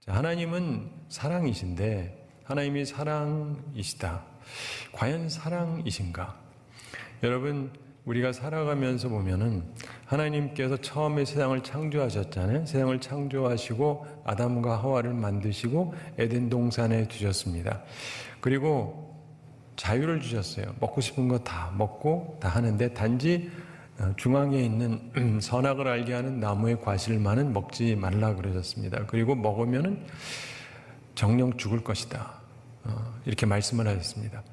자, 하나님은 사랑이신데 하나님이 사랑이시다. 과연 사랑이신가? 여러분, 우리가 살아가면서 보면은 하나님께서 처음에 세상을 창조하셨잖아요. 세상을 창조하시고 아담과 하와를 만드시고 에덴 동산에 두셨습니다. 그리고 자유를 주셨어요. 먹고 싶은 거 다 먹고 다 하는데 단지 중앙에 있는 선악을 알게 하는 나무의 과실만은 먹지 말라 그러셨습니다. 그리고 먹으면은 정령 죽을 것이다. 이렇게 말씀을 하셨습니다.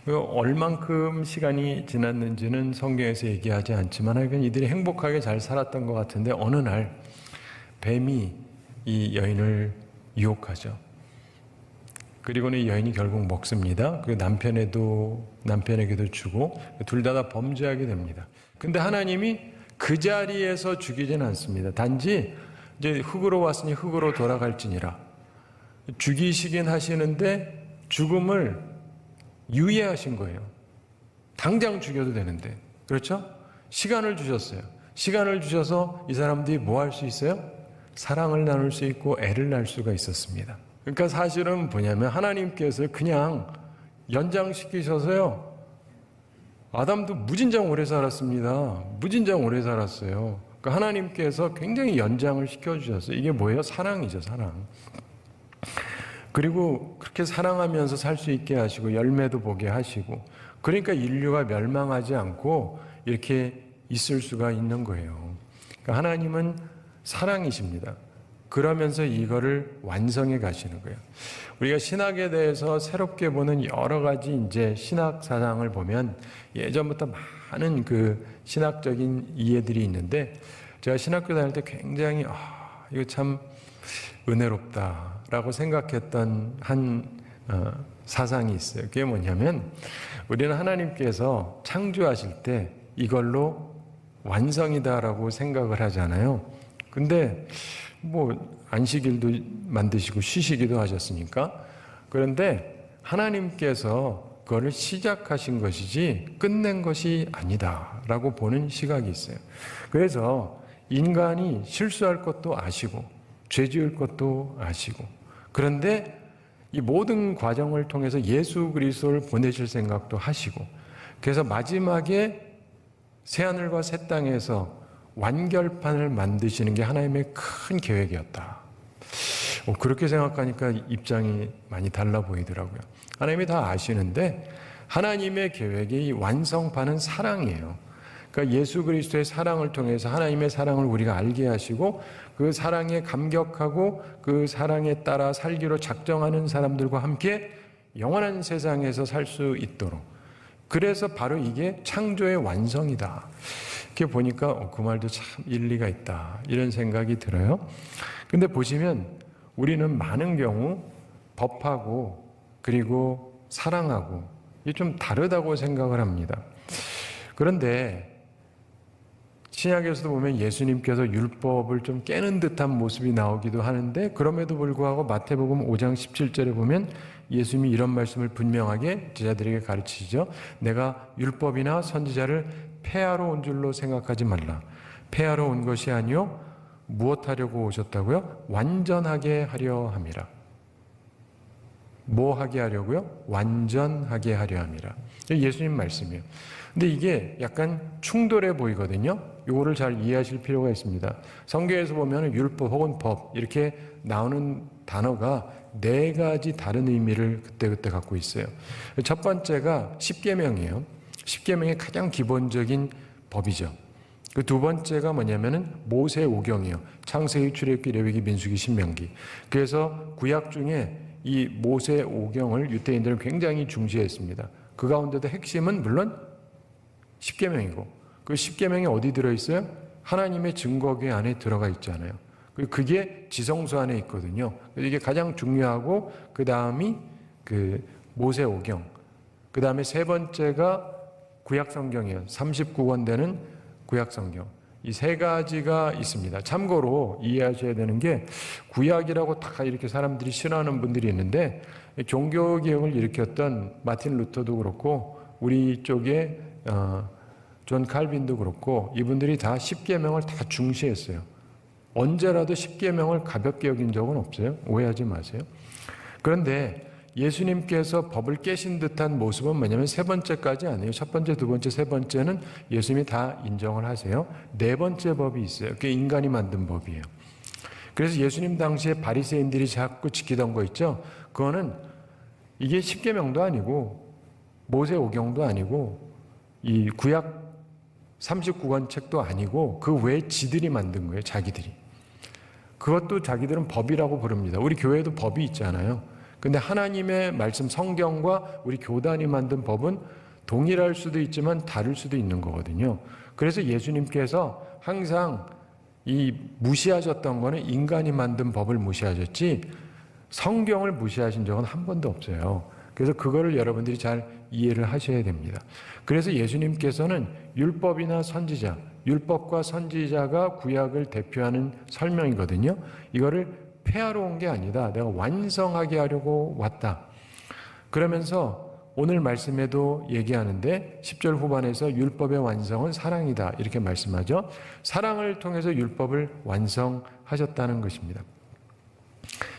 얼만큼 시간이 지났는지는 성경에서 얘기하지 않지만 하여간 이들이 행복하게 잘 살았던 것 같은데 어느 날 뱀이 이 여인을 유혹하죠. 그리고는 이 여인이 결국 먹습니다. 그 남편에게도 주고 둘 다 범죄하게 됩니다. 근데 하나님이 그 자리에서 죽이지는 않습니다. 단지 이제 흙으로 왔으니 흙으로 돌아갈지니라. 죽이시긴 하시는데 죽음을 유예하신 거예요. 당장 죽여도 되는데. 그렇죠? 시간을 주셨어요. 시간을 주셔서 이 사람들이 뭐 할 수 있어요? 사랑을 나눌 수 있고 애를 낳을 수가 있었습니다. 그러니까 사실은 뭐냐면 하나님께서 그냥 연장시키셔서요. 아담도 무진장 오래 살았습니다. 무진장 오래 살았어요. 그러니까 하나님께서 굉장히 연장을 시켜주셨어요. 이게 뭐예요? 사랑이죠, 사랑. 그리고 그렇게 사랑하면서 살 수 있게 하시고 열매도 보게 하시고 그러니까 인류가 멸망하지 않고 이렇게 있을 수가 있는 거예요. 그러니까 하나님은 사랑이십니다. 그러면서 이거를 완성해 가시는 거예요. 우리가 신학에 대해서 새롭게 보는 여러 가지 이제 신학 사상을 보면 예전부터 많은 그 신학적인 이해들이 있는데 제가 신학교 다닐 때 굉장히 이거 참 은혜롭다라고 생각했던 한 사상이 있어요. 그게 뭐냐면 우리는 하나님께서 창조하실 때 이걸로 완성이다라고 생각을 하잖아요. 근데 뭐 안식일도 만드시고 쉬시기도 하셨으니까. 그런데 하나님께서 그거를 시작하신 것이지 끝낸 것이 아니다라고 보는 시각이 있어요. 그래서 인간이 실수할 것도 아시고 죄 지을 것도 아시고 그런데 이 모든 과정을 통해서 예수 그리스도를 보내실 생각도 하시고 그래서 마지막에 새하늘과 새 땅에서 완결판을 만드시는 게 하나님의 큰 계획이었다. 그렇게 생각하니까 입장이 많이 달라 보이더라고요. 하나님이 다 아시는데 하나님의 계획의 완성판은 사랑이에요. 그러니까 예수 그리스도의 사랑을 통해서 하나님의 사랑을 우리가 알게 하시고 그 사랑에 감격하고 그 사랑에 따라 살기로 작정하는 사람들과 함께 영원한 세상에서 살 수 있도록. 그래서 바로 이게 창조의 완성이다. 이렇게 보니까 그 말도 참 일리가 있다. 이런 생각이 들어요. 근데 보시면 우리는 많은 경우 법하고 그리고 사랑하고 이게 좀 다르다고 생각을 합니다. 그런데 신약에서도 보면 예수님께서 율법을 좀 깨는 듯한 모습이 나오기도 하는데 그럼에도 불구하고 마태복음 5장 17절에 보면 예수님이 이런 말씀을 분명하게 제자들에게 가르치시죠. 내가 율법이나 선지자를 폐하러 온 줄로 생각하지 말라. 폐하러 온 것이 아니요 무엇 하려고 오셨다고요? 완전하게 하려 함이라. 뭐 하게 하려고요? 완전하게 하려 함이라. 예수님 말씀이에요. 근데 이게 약간 충돌해 보이거든요. 이거를 잘 이해하실 필요가 있습니다. 성경에서 보면 율법 혹은 법 이렇게 나오는 단어가 네 가지 다른 의미를 그때그때 갖고 있어요. 첫 번째가 십계명이에요. 십계명의 가장 기본적인 법이죠. 그 두 번째가 뭐냐면은 모세오경이에요. 창세기, 출애굽기, 레위기, 민수기, 신명기. 그래서 구약 중에 이 모세오경을 유대인들은 굉장히 중시했습니다. 그 가운데도 핵심은 물론 십계명이고 그 십계명이 어디 들어있어요? 하나님의 증거궤 안에 들어가 있잖아요. 그게 지성소 안에 있거든요. 이게 가장 중요하고 그 다음이 그 모세오경. 그 다음에 세 번째가 구약성경이에요. 39권 되는 구약성경. 이 세 가지가 있습니다. 참고로 이해하셔야 되는 게 구약이라고 다 이렇게 사람들이 싫어하는 분들이 있는데 종교개혁을 일으켰던 마틴 루터도 그렇고 우리 쪽에 존 칼빈도 그렇고 이분들이 다 십계명을 다 중시했어요. 언제라도 십계명을 가볍게 여긴 적은 없어요. 오해하지 마세요. 그런데 예수님께서 법을 깨신 듯한 모습은 뭐냐면 세 번째까지 아니에요. 첫 번째, 두 번째, 세 번째는 예수님이 다 인정을 하세요. 네 번째 법이 있어요. 그게 인간이 만든 법이에요. 그래서 예수님 당시에 바리새인들이 자꾸 지키던 거 있죠. 그거는 이게 십계명도 아니고 모세오경도 아니고 이 구약 39권 책도 아니고 그 외에 지들이 만든 거예요. 자기들이. 그것도 자기들은 법이라고 부릅니다. 우리 교회에도 법이 있잖아요. 근데 하나님의 말씀 성경과 우리 교단이 만든 법은 동일할 수도 있지만 다를 수도 있는 거거든요. 그래서 예수님께서 항상 이 무시하셨던 거는 인간이 만든 법을 무시하셨지 성경을 무시하신 적은 한 번도 없어요. 그래서 그거를 여러분들이 잘 이해를 하셔야 됩니다. 그래서 예수님께서는 율법이나 선지자, 율법과 선지자가 구약을 대표하는 설명이거든요. 이거를 폐하러 온 게 아니다. 내가 완성하게 하려고 왔다. 그러면서 오늘 말씀에도 얘기하는데 10절 후반에서 율법의 완성은 사랑이다. 이렇게 말씀하죠. 사랑을 통해서 율법을 완성하셨다는 것입니다.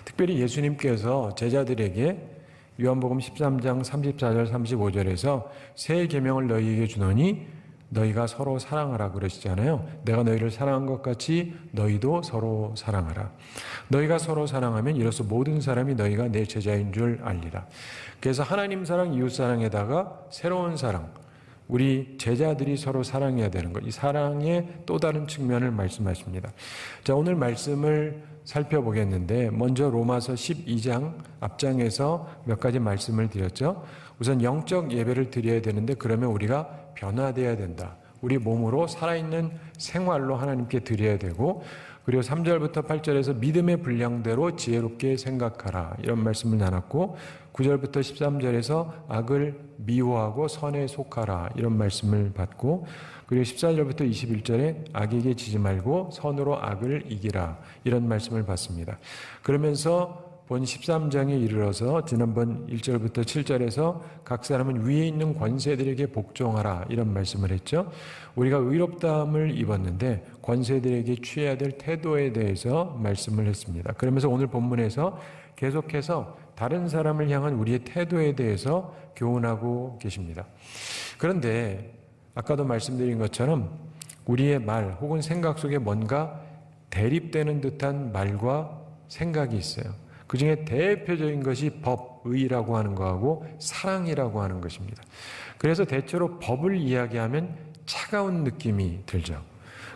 특별히 예수님께서 제자들에게 요한복음 13장 34절 35절에서 새 계명을 너희에게 주노니 너희가 서로 사랑하라 그러시잖아요. 내가 너희를 사랑한 것 같이 너희도 서로 사랑하라. 너희가 서로 사랑하면 이로써 모든 사람이 너희가 내 제자인 줄 알리라. 그래서 하나님 사랑, 이웃 사랑에다가 새로운 사랑, 우리 제자들이 서로 사랑해야 되는 것, 이 사랑의 또 다른 측면을 말씀하십니다. 자, 오늘 말씀을 살펴보겠는데 먼저 로마서 12장 앞장에서 몇 가지 말씀을 드렸죠. 우선 영적 예배를 드려야 되는데 그러면 우리가 변화되어야 된다. 우리 몸으로 살아있는 생활로 하나님께 드려야 되고, 그리고 3절부터 8절에서 믿음의 분량대로 지혜롭게 생각하라 이런 말씀을 나눴고, 9절부터 13절에서 악을 미워하고 선에 속하라 이런 말씀을 받고, 그리고 14절부터 21절에 악에게 지지 말고 선으로 악을 이기라 이런 말씀을 받습니다. 그러면서 본 13장에 이르러서 지난번 1절부터 7절에서 각 사람은 위에 있는 권세들에게 복종하라 이런 말씀을 했죠. 우리가 의롭다함을 입었는데 권세들에게 취해야 될 태도에 대해서 말씀을 했습니다. 그러면서 오늘 본문에서 계속해서 다른 사람을 향한 우리의 태도에 대해서 교훈하고 계십니다. 그런데 아까도 말씀드린 것처럼 우리의 말 혹은 생각 속에 뭔가 대립되는 듯한 말과 생각이 있어요. 그 중에 대표적인 것이 법, 의라고 하는 거하고 사랑이라고 하는 것입니다. 그래서 대체로 법을 이야기하면 차가운 느낌이 들죠.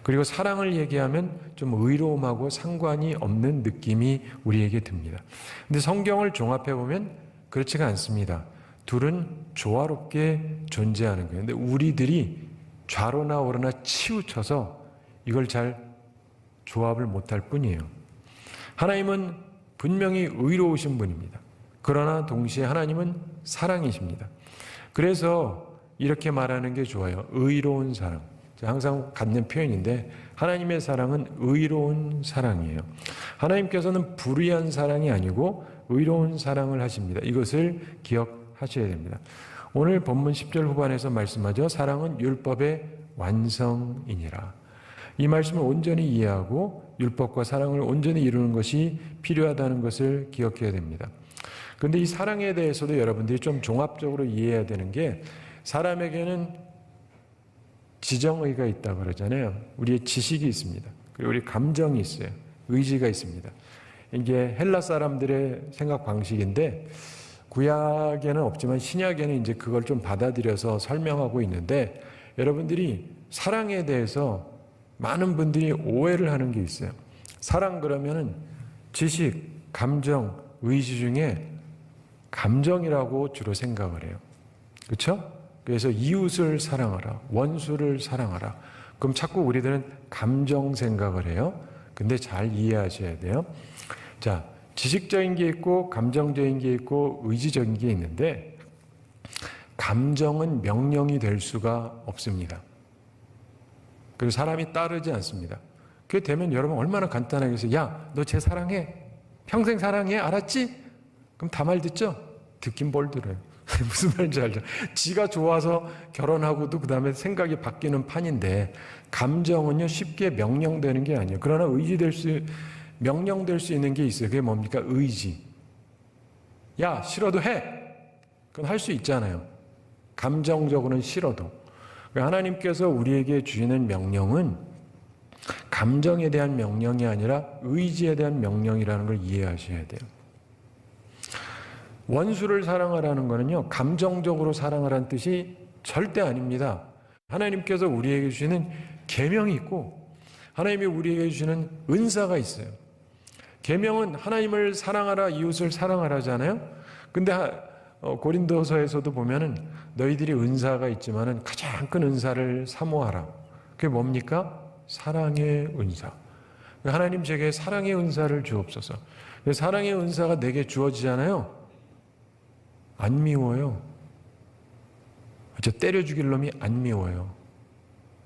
그리고 사랑을 얘기하면 좀 의로움하고 상관이 없는 느낌이 우리에게 듭니다. 근데 성경을 종합해 보면 그렇지가 않습니다. 둘은 조화롭게 존재하는 거예요. 근데 우리들이 좌로나 우로나 치우쳐서 이걸 잘 조합을 못할 뿐이에요. 하나님은 분명히 의로우신 분입니다. 그러나 동시에 하나님은 사랑이십니다. 그래서 이렇게 말하는 게 좋아요. 의로운 사랑. 항상 갖는 표현인데 하나님의 사랑은 의로운 사랑이에요. 하나님께서는 불의한 사랑이 아니고 의로운 사랑을 하십니다. 이것을 기억하셔야 됩니다. 오늘 본문 10절 후반에서 말씀하죠. 사랑은 율법의 완성이니라. 이 말씀을 온전히 이해하고 율법과 사랑을 온전히 이루는 것이 필요하다는 것을 기억해야 됩니다. 그런데 이 사랑에 대해서도 여러분들이 좀 종합적으로 이해해야 되는 게, 사람에게는 지정의가 있다고 그러잖아요. 우리의 지식이 있습니다. 그리고 우리 감정이 있어요. 의지가 있습니다. 이게 헬라 사람들의 생각 방식인데 구약에는 없지만 신약에는 이제 그걸 좀 받아들여서 설명하고 있는데, 여러분들이 사랑에 대해서 많은 분들이 오해를 하는 게 있어요. 사랑 그러면은 지식, 감정, 의지 중에 감정이라고 주로 생각을 해요. 그렇죠? 그래서 이웃을 사랑하라, 원수를 사랑하라. 그럼 자꾸 우리들은 감정 생각을 해요. 근데 잘 이해하셔야 돼요. 자, 지식적인 게 있고 감정적인 게 있고 의지적인 게 있는데, 감정은 명령이 될 수가 없습니다. 그리고 사람이 따르지 않습니다. 그게 되면 여러분 얼마나 간단하게 해서, 야, 너 쟤 사랑해? 평생 사랑해? 알았지? 그럼 다 말 듣죠? 듣긴 뭘 들어요. 무슨 말인지 알죠? 지가 좋아서 결혼하고도 그 다음에 생각이 바뀌는 판인데, 감정은요 쉽게 명령되는 게 아니에요. 그러나 명령될 수 있는 게 있어요. 그게 뭡니까? 의지. 야, 싫어도 해. 그건 할 수 있잖아요. 감정적으로는 싫어도. 하나님께서 우리에게 주시는 명령은 감정에 대한 명령이 아니라 의지에 대한 명령이라는 걸 이해하셔야 돼요. 원수를 사랑하라는 거는요, 감정적으로 사랑하라는 뜻이 절대 아닙니다. 하나님께서 우리에게 주시는 계명이 있고 하나님이 우리에게 주시는 은사가 있어요. 계명은 하나님을 사랑하라, 이웃을 사랑하라잖아요. 근데 고린도서에서도 보면은 너희들이 은사가 있지만은 가장 큰 은사를 사모하라. 그게 뭡니까? 사랑의 은사. 하나님 제게 사랑의 은사를 주옵소서. 사랑의 은사가 내게 주어지잖아요. 안 미워요. 저 때려 죽일 놈이 안 미워요.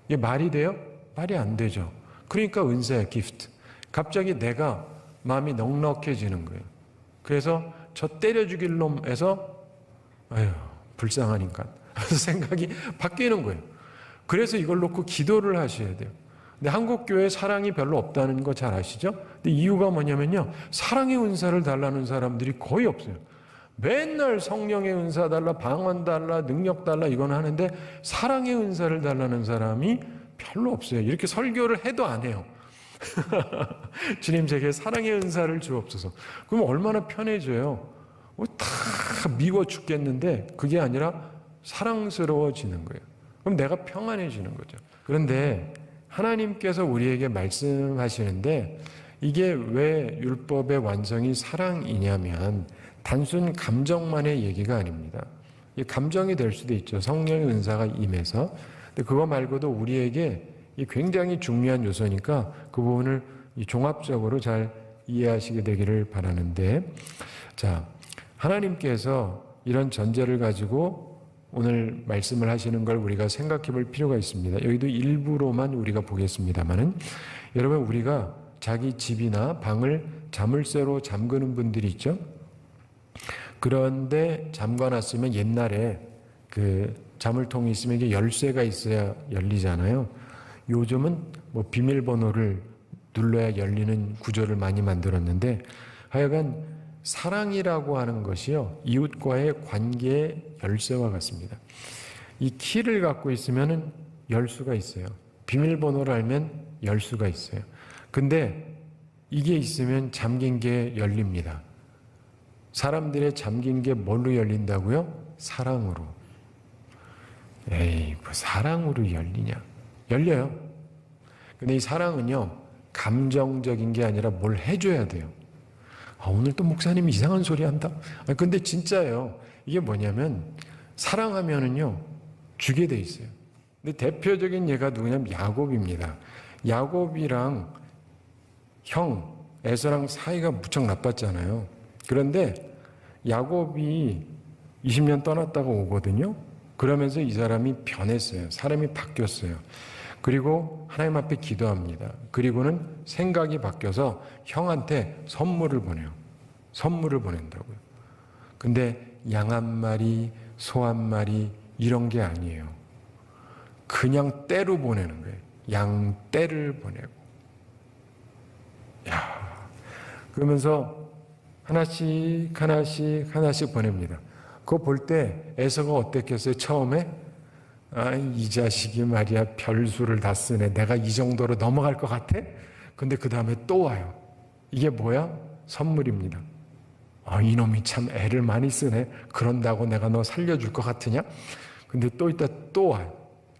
이게 말이 돼요? 말이 안 되죠. 그러니까 은사의 기프트. 갑자기 내가 마음이 넉넉해지는 거예요. 그래서 저 때려 죽일 놈에서 아유, 불쌍한 인간 생각이 바뀌는 거예요. 그래서 이걸 놓고 기도를 하셔야 돼요. 근데 한국 교회에 사랑이 별로 없다는 거 잘 아시죠? 근데 이유가 뭐냐면요, 사랑의 은사를 달라는 사람들이 거의 없어요. 맨날 성령의 은사 달라, 방언 달라, 능력 달라 이건 하는데 사랑의 은사를 달라는 사람이 별로 없어요. 이렇게 설교를 해도 안 해요. 주님 제게 사랑의 은사를 주옵소서. 그럼 얼마나 편해져요. 다 미워 죽겠는데 그게 아니라 사랑스러워지는 거예요. 그럼 내가 평안해지는 거죠. 그런데 하나님께서 우리에게 말씀하시는데 이게 왜 율법의 완성이 사랑이냐면 단순 감정만의 얘기가 아닙니다. 감정이 될 수도 있죠. 성령의 은사가 임해서. 근데 그거 말고도 우리에게 굉장히 중요한 요소니까 그 부분을 종합적으로 잘 이해하시게 되기를 바라는데, 자, 하나님께서 이런 전제를 가지고 오늘 말씀을 하시는 걸 우리가 생각해 볼 필요가 있습니다. 여기도 일부로만 우리가 보겠습니다만은, 여러분 우리가 자기 집이나 방을 자물쇠로 잠그는 분들이 있죠. 그런데 잠가놨으면 옛날에 그 자물통이 있으면 이게 열쇠가 있어야 열리잖아요. 요즘은 뭐 비밀번호를 눌러야 열리는 구조를 많이 만들었는데, 하여간 사랑이라고 하는 것이요, 이웃과의 관계의 열쇠와 같습니다. 이 키를 갖고 있으면 열 수가 있어요. 비밀번호를 알면 열 수가 있어요. 근데 이게 있으면 잠긴 게 열립니다. 사람들의 잠긴 게 뭘로 열린다고요? 사랑으로. 에이, 뭐 사랑으로 열리냐? 열려요. 근데 이 사랑은요, 감정적인 게 아니라 뭘 해줘야 돼요. 오늘 또 목사님이 이상한 소리 한다? 근데 진짜예요. 이게 뭐냐면, 사랑하면은요, 주게 돼 있어요. 근데 대표적인 예가 누구냐면 야곱입니다. 야곱이랑 형, 에서랑 사이가 무척 나빴잖아요. 그런데 야곱이 20년 떠났다가 오거든요. 그러면서 이 사람이 변했어요. 사람이 바뀌었어요. 그리고 하나님 앞에 기도합니다. 그리고는 생각이 바뀌어서 형한테 선물을 보내요. 선물을 보낸다고요. 근데 양 한 마리, 소 한 마리 이런 게 아니에요. 그냥 떼로 보내는 거예요. 양 떼를 보내고. 야, 그러면서 하나씩 보냅니다. 그거 볼 때 에서가 어땠겠어요? 처음에 이 자식이 말이야 별수를 다 쓰네. 내가 이 정도로 넘어갈 것 같아? 근데 그 다음에 또 와요. 이게 뭐야? 선물입니다. 이놈이 참 애를 많이 쓰네. 그런다고 내가 너 살려줄 것 같으냐? 근데 또 이따 또 와요.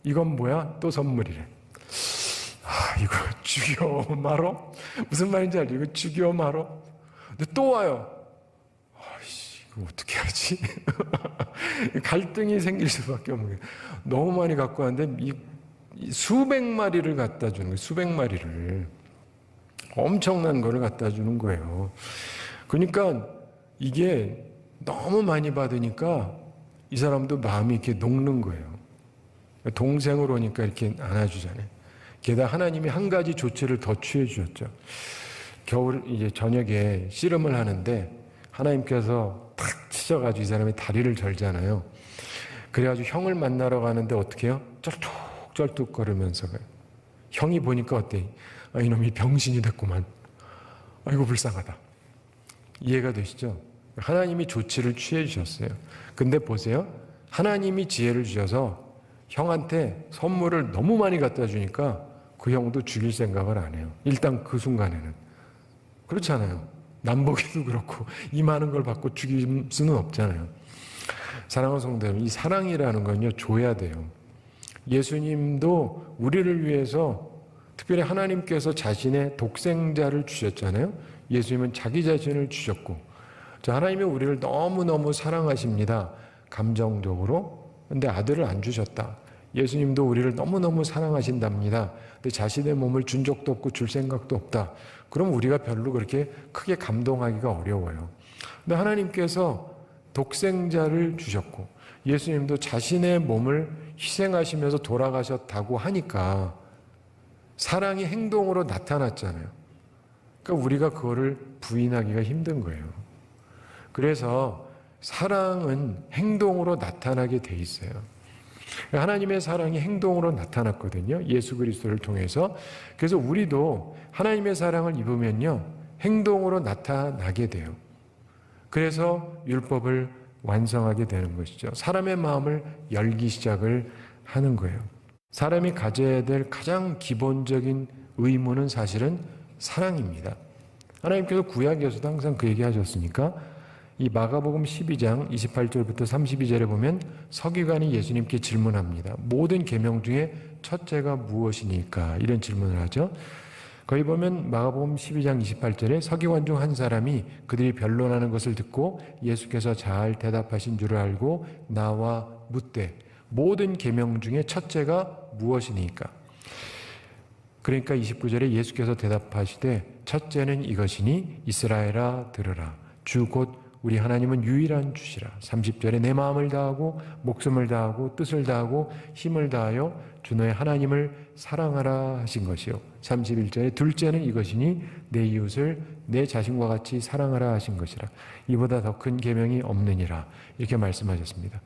이건 뭐야? 또 선물이래. 이거 죽여 말어? 무슨 말인지 알죠? 이거 죽여 말어? 근데 또 와요. 이거 어떻게 하지? 갈등이 생길 수밖에 없는 거예요. 너무 많이 갖고 왔는데 이 수백 마리를 갖다 주는 거예요. 수백 마리를. 엄청난 거를 갖다 주는 거예요. 그러니까 이게 너무 많이 받으니까 이 사람도 마음이 이렇게 녹는 거예요. 동생을 오니까 이렇게 안아주잖아요. 게다가 하나님이 한 가지 조치를 더 취해 주셨죠. 겨울 이제 저녁에 씨름을 하는데 하나님께서 탁 다쳐가지고 이 사람이 다리를 절잖아요. 그래가지고 형을 만나러 가는데 어떻게 해요? 쩔뚝쩔뚝 거리면서 가요. 형이 보니까 어때? 아, 이놈이 병신이 됐구만. 아이고 불쌍하다. 이해가 되시죠? 하나님이 조치를 취해 주셨어요. 근데 보세요. 하나님이 지혜를 주셔서 형한테 선물을 너무 많이 갖다 주니까 그 형도 죽일 생각을 안 해요. 일단 그 순간에는. 그렇잖아요. 남보기도 그렇고 이 많은 걸 받고 죽일 수는 없잖아요. 사랑하는 성도 여러분, 이 사랑이라는 건요, 줘야 돼요. 예수님도 우리를 위해서 특별히 하나님께서 자신의 독생자를 주셨잖아요. 예수님은 자기 자신을 주셨고, 하나님이 우리를 너무너무 사랑하십니다. 감정적으로. 근데 아들을 안 주셨다. 예수님도 우리를 너무너무 사랑하신답니다. 근데 자신의 몸을 준 적도 없고 줄 생각도 없다. 그럼 우리가 별로 그렇게 크게 감동하기가 어려워요. 근데 하나님께서 독생자를 주셨고 예수님도 자신의 몸을 희생하시면서 돌아가셨다고 하니까 사랑이 행동으로 나타났잖아요. 그러니까 우리가 그거를 부인하기가 힘든 거예요. 그래서 사랑은 행동으로 나타나게 돼 있어요. 하나님의 사랑이 행동으로 나타났거든요. 예수 그리스도를 통해서. 그래서 우리도 하나님의 사랑을 입으면요, 행동으로 나타나게 돼요. 그래서 율법을 완성하게 되는 것이죠. 사람의 마음을 열기 시작을 하는 거예요. 사람이 가져야 될 가장 기본적인 의무는 사실은 사랑입니다. 하나님께서 구약에서도 항상 그 얘기 하셨으니까 이 마가복음 12장 28절부터 32절에 보면 서기관이 예수님께 질문합니다. 모든 계명 중에 첫째가 무엇이니까? 이런 질문을 하죠. 거기 보면 마가복음 12장 28절에 서기관 중 한 사람이 그들이 변론하는 것을 듣고 예수께서 잘 대답하신 줄을 알고 나와 묻되 모든 계명 중에 첫째가 무엇이니까? 그러니까 29절에 예수께서 대답하시되 첫째는 이것이니 이스라엘아 들으라. 주 곧 우리 하나님은 유일한 주시라. 30절에 내 마음을 다하고 목숨을 다하고 뜻을 다하고 힘을 다하여 주 너의 하나님을 사랑하라 하신 것이요. 31절에 둘째는 이것이니 내 이웃을 내 자신과 같이 사랑하라 하신 것이라. 이보다 더 큰 계명이 없느니라. 이렇게 말씀하셨습니다.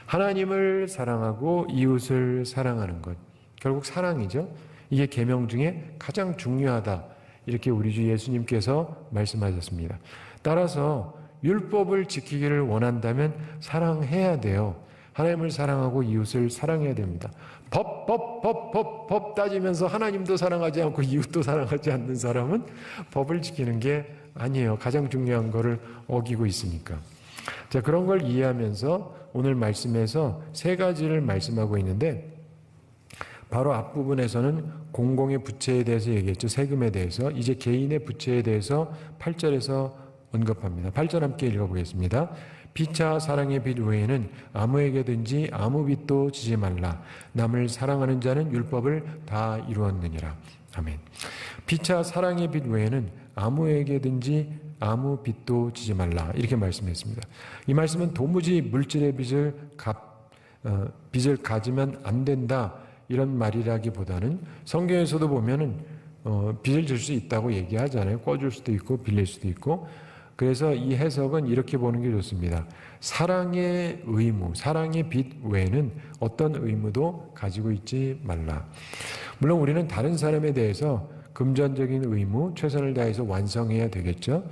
하나님을 사랑하고 이웃을 사랑하는 것, 결국 사랑이죠. 이게 계명 중에 가장 중요하다. 이렇게 우리 주 예수님께서 말씀하셨습니다. 따라서 율법을 지키기를 원한다면 사랑해야 돼요. 하나님을 사랑하고 이웃을 사랑해야 됩니다. 법 따지면서 하나님도 사랑하지 않고 이웃도 사랑하지 않는 사람은 법을 지키는 게 아니에요. 가장 중요한 거를 어기고 있으니까. 자, 그런 걸 이해하면서 오늘 말씀에서 세 가지를 말씀하고 있는데 바로 앞부분에서는 공공의 부채에 대해서 얘기했죠. 세금에 대해서. 이제 개인의 부채에 대해서 8절에서 언급합니다. 8절 함께 읽어보겠습니다. 피차 사랑의 빚 외에는 아무에게든지 아무 빚도 지지 말라. 남을 사랑하는 자는 율법을 다 이루었느니라. 아멘. 피차 사랑의 빚 외에는 아무에게든지 아무 빚도 지지 말라. 이렇게 말씀했습니다. 이 말씀은 도무지 물질의 빚을 가지면 안 된다. 이런 말이라기보다는 성경에서도 보면은 빚을 질 수 있다고 얘기하잖아요. 꿔줄 수도 있고 빌릴 수도 있고. 그래서 이 해석은 이렇게 보는 게 좋습니다. 사랑의 의무, 사랑의 빚 외에는 어떤 의무도 가지고 있지 말라. 물론 우리는 다른 사람에 대해서 금전적인 의무, 최선을 다해서 완성해야 되겠죠.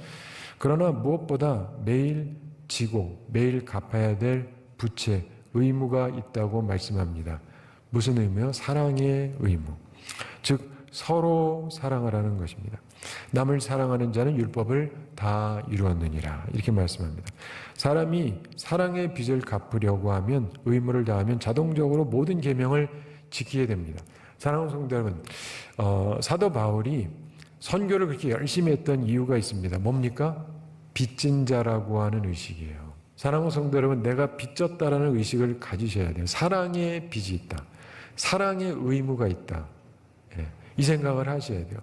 그러나 무엇보다 매일 지고 매일 갚아야 될 부채, 의무가 있다고 말씀합니다. 무슨 의무요? 사랑의 의무. 즉 서로 사랑하라는 것입니다. 남을 사랑하는 자는 율법을 다 이루었느니라. 이렇게 말씀합니다. 사람이 사랑의 빚을 갚으려고 하면, 의무를 다하면 자동적으로 모든 계명을 지키게 됩니다. 사랑하는 성도 여러분, 사도 바울이 선교를 그렇게 열심히 했던 이유가 있습니다. 뭡니까? 빚진 자라고 하는 의식이에요. 사랑하는 성도 여러분, 내가 빚졌다라는 의식을 가지셔야 돼요. 사랑의 빚이 있다. 사랑의 의무가 있다. 이 생각을 하셔야 돼요.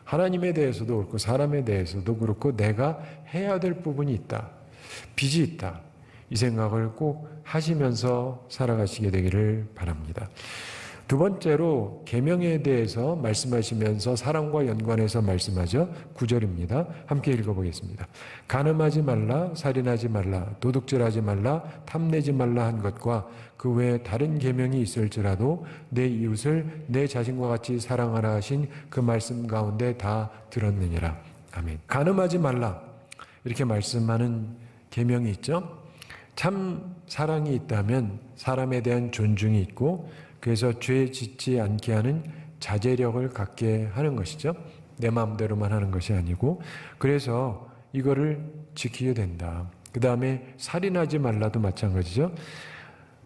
하나님에 대해서도 그렇고 사람에 대해서도 그렇고 내가 해야 될 부분이 있다. 빚이 있다. 이 생각을 꼭 하시면서 살아가시게 되기를 바랍니다. 두 번째로 계명에 대해서 말씀하시면서 사랑과 연관해서 말씀하죠. 9절입니다. 함께 읽어보겠습니다. 간음하지 말라, 살인하지 말라, 도둑질하지 말라, 탐내지 말라 한 것과 그 외에 다른 계명이 있을지라도 내 이웃을 내 자신과 같이 사랑하라 하신 그 말씀 가운데 다 들었느니라. 아멘. 간음하지 말라 이렇게 말씀하는 계명이 있죠. 참 사랑이 있다면 사람에 대한 존중이 있고 그래서 죄 짓지 않게 하는 자제력을 갖게 하는 것이죠. 내 마음대로만 하는 것이 아니고 그래서 이거를 지키게 된다. 그 다음에 살인하지 말라도 마찬가지죠.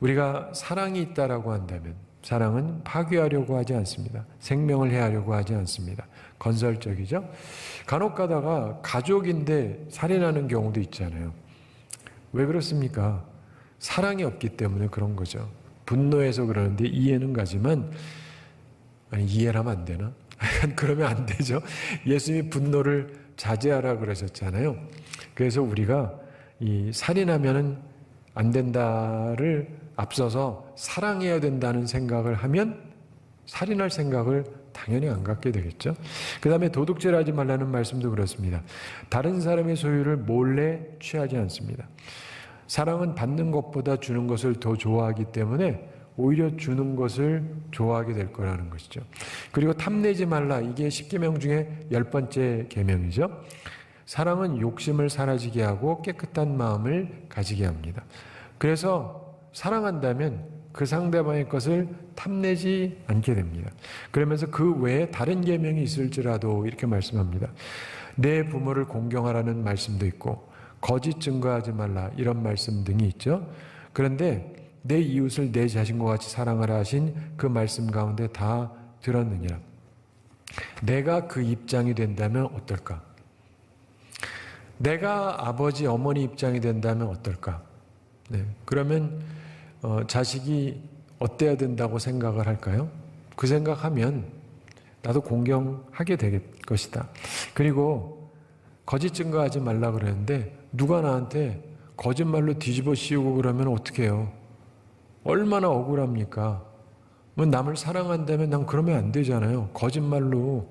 우리가 사랑이 있다라고 한다면 사랑은 파괴하려고 하지 않습니다. 생명을 해하려고 하지 않습니다. 건설적이죠. 간혹 가다가 가족인데 살인하는 경우도 있잖아요. 왜 그렇습니까? 사랑이 없기 때문에 그런 거죠. 분노해서 그러는데 이해는 가지만 아니 이해를 하면 안 되나? 그러면 안 되죠. 예수님이 분노를 자제하라 그러셨잖아요. 그래서 우리가 이 살인하면은 안 된다를 앞서서 사랑해야 된다는 생각을 하면 살인할 생각을 당연히 안 갖게 되겠죠. 그 다음에 도둑질하지 말라는 말씀도 그렇습니다. 다른 사람의 소유를 몰래 취하지 않습니다. 사랑은 받는 것보다 주는 것을 더 좋아하기 때문에 오히려 주는 것을 좋아하게 될 거라는 것이죠. 그리고 탐내지 말라. 이게 10계명 중에 10번째 계명이죠. 사랑은 욕심을 사라지게 하고 깨끗한 마음을 가지게 합니다. 그래서 사랑한다면 그 상대방의 것을 탐내지 않게 됩니다. 그러면서 그 외에 다른 계명이 있을지라도 이렇게 말씀합니다. 내 부모를 공경하라는 말씀도 있고 거짓 증거하지 말라 이런 말씀 등이 있죠. 그런데 내 이웃을 내 자신과 같이 사랑하라 하신 그 말씀 가운데 다 들었느니라. 내가 그 입장이 된다면 어떨까? 내가 아버지 어머니 입장이 된다면 어떨까? 네, 그러면 자식이 어때야 된다고 생각을 할까요? 그 생각하면 나도 공경하게 될 것이다. 그리고 거짓 증거하지 말라 그러는데 누가 나한테 거짓말로 뒤집어 씌우고 그러면 어떻게 해요? 얼마나 억울합니까? 뭐 남을 사랑한다면 난 그러면 안 되잖아요. 거짓말로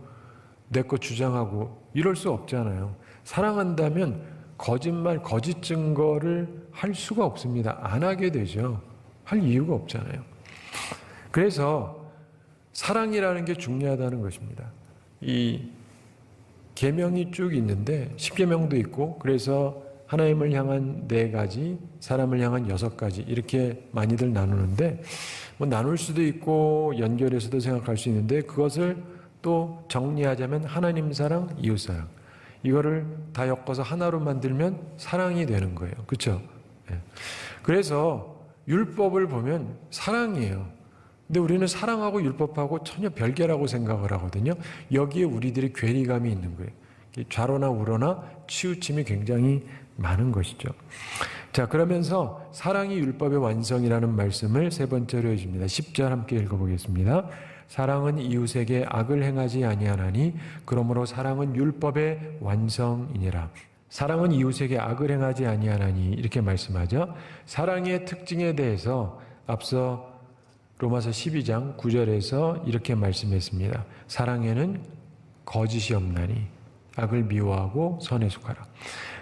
내 거 주장하고 이럴 수 없잖아요. 사랑한다면 거짓말, 거짓 증거를 할 수가 없습니다. 안 하게 되죠. 할 이유가 없잖아요. 그래서 사랑이라는 게 중요하다는 것입니다. 이 계명이 쭉 있는데 10계명도 있고 그래서 하나님을 향한 4가지, 사람을 향한 6가지 이렇게 많이들 나누는데 뭐 나눌 수도 있고 연결해서도 생각할 수 있는데 그것을 또 정리하자면 하나님 사랑, 이웃 사랑 이거를 다 엮어서 하나로 만들면 사랑이 되는 거예요. 그렇죠? 네. 그래서 율법을 보면 사랑이에요. 근데 우리는 사랑하고 율법하고 전혀 별개라고 생각을 하거든요. 여기에 우리들이 괴리감이 있는 거예요. 좌로나 우로나 치우침이 굉장히 많은 것이죠. 자, 그러면서 사랑이 율법의 완성이라는 말씀을 3번째로 해줍니다. 10절 함께 읽어보겠습니다. 사랑은 이웃에게 악을 행하지 아니하나니 그러므로 사랑은 율법의 완성이니라. 사랑은 이웃에게 악을 행하지 아니하나니 이렇게 말씀하죠. 사랑의 특징에 대해서 앞서 로마서 12장 9절에서 이렇게 말씀했습니다. 사랑에는 거짓이 없나니 악을 미워하고 선에 속하라.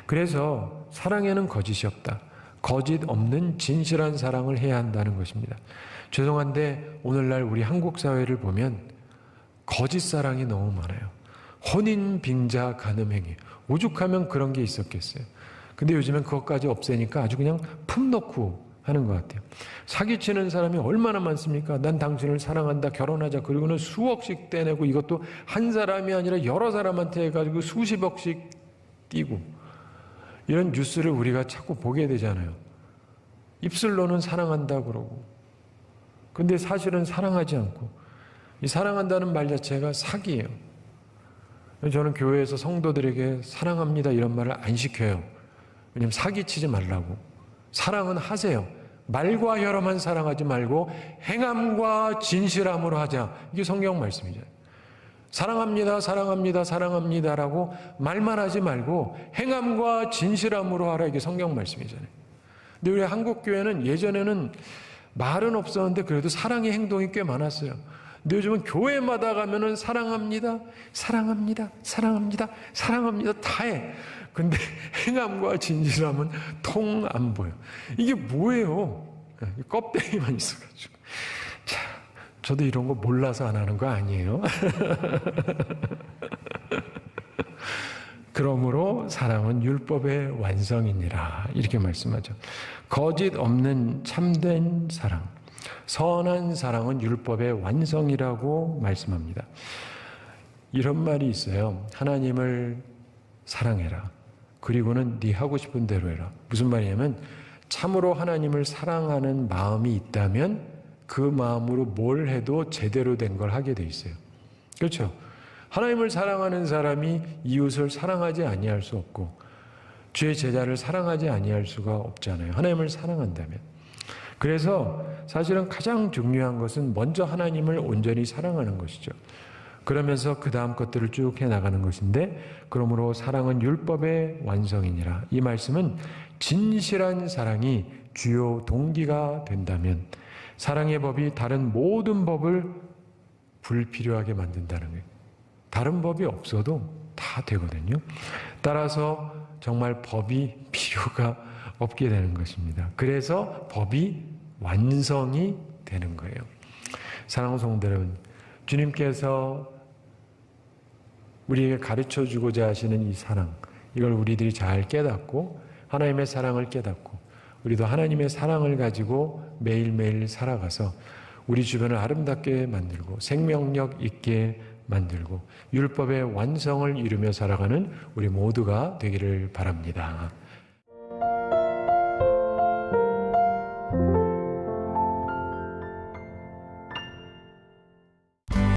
그래서 사랑에는 거짓이 없다. 거짓 없는 진실한 사랑을 해야 한다는 것입니다. 죄송한데 오늘날 우리 한국 사회를 보면 거짓 사랑이 너무 많아요. 혼인, 빙자, 간음행위. 오죽하면 그런 게 있었겠어요. 근데 요즘엔 그것까지 없애니까 아주 그냥 품 놓고 하는 것 같아요. 사기치는 사람이 얼마나 많습니까? 난 당신을 사랑한다, 결혼하자. 그리고는 수억씩 떼내고 이것도 한 사람이 아니라 여러 사람한테 해가지고 수십억씩 띄고 이런 뉴스를 우리가 자꾸 보게 되잖아요. 입술로는 사랑한다 그러고 근데 사실은 사랑하지 않고 이 사랑한다는 말 자체가 사기예요. 저는 교회에서 성도들에게 사랑합니다 이런 말을 안 시켜요. 왜냐하면 사기치지 말라고. 사랑은 하세요. 말과 혀로만 사랑하지 말고 행함과 진실함으로 하자. 이게 성경 말씀이잖아요. 사랑합니다, 사랑합니다, 사랑합니다라고 말만 하지 말고 행함과 진실함으로 하라. 이게 성경 말씀이잖아요. 근데 우리 한국 교회는 예전에는 말은 없었는데 그래도 사랑의 행동이 꽤 많았어요. 근데 요즘은 교회마다 가면은 사랑합니다, 사랑합니다, 사랑합니다, 사랑합니다 다 해. 근데 행함과 진실함은 통 안 보여. 이게 뭐예요? 껍데기만 있어가지고. 자, 저도 이런 거 몰라서 안 하는 거 아니에요? 그러므로 사랑은 율법의 완성이니라 이렇게 말씀하죠. 거짓 없는 참된 사랑, 선한 사랑은 율법의 완성이라고 말씀합니다. 이런 말이 있어요. 하나님을 사랑해라. 그리고는 네 하고 싶은 대로 해라. 무슨 말이냐면 참으로 하나님을 사랑하는 마음이 있다면 그 마음으로 뭘 해도 제대로 된 걸 하게 돼 있어요. 그렇죠? 하나님을 사랑하는 사람이 이웃을 사랑하지 아니할 수 없고 주의 제자를 사랑하지 아니할 수가 없잖아요. 하나님을 사랑한다면. 그래서 사실은 가장 중요한 것은 먼저 하나님을 온전히 사랑하는 것이죠. 그러면서 그 다음 것들을 쭉 해나가는 것인데, 그러므로 사랑은 율법의 완성이니라. 이 말씀은 진실한 사랑이 주요 동기가 된다면 사랑의 법이 다른 모든 법을 불필요하게 만든다는 거예요. 다른 법이 없어도 다 되거든요. 따라서 정말 법이 필요가 없게 되는 것입니다. 그래서 법이 완성이 되는 거예요. 사랑하는 성도 여러분, 주님께서 우리에게 가르쳐주고자 하시는 이 사랑, 이걸 우리들이 잘 깨닫고 하나님의 사랑을 깨닫고 우리도 하나님의 사랑을 가지고 매일매일 살아가서 우리 주변을 아름답게 만들고 생명력 있게 만들고 율법의 완성을 이루며 살아가는 우리 모두가 되기를 바랍니다.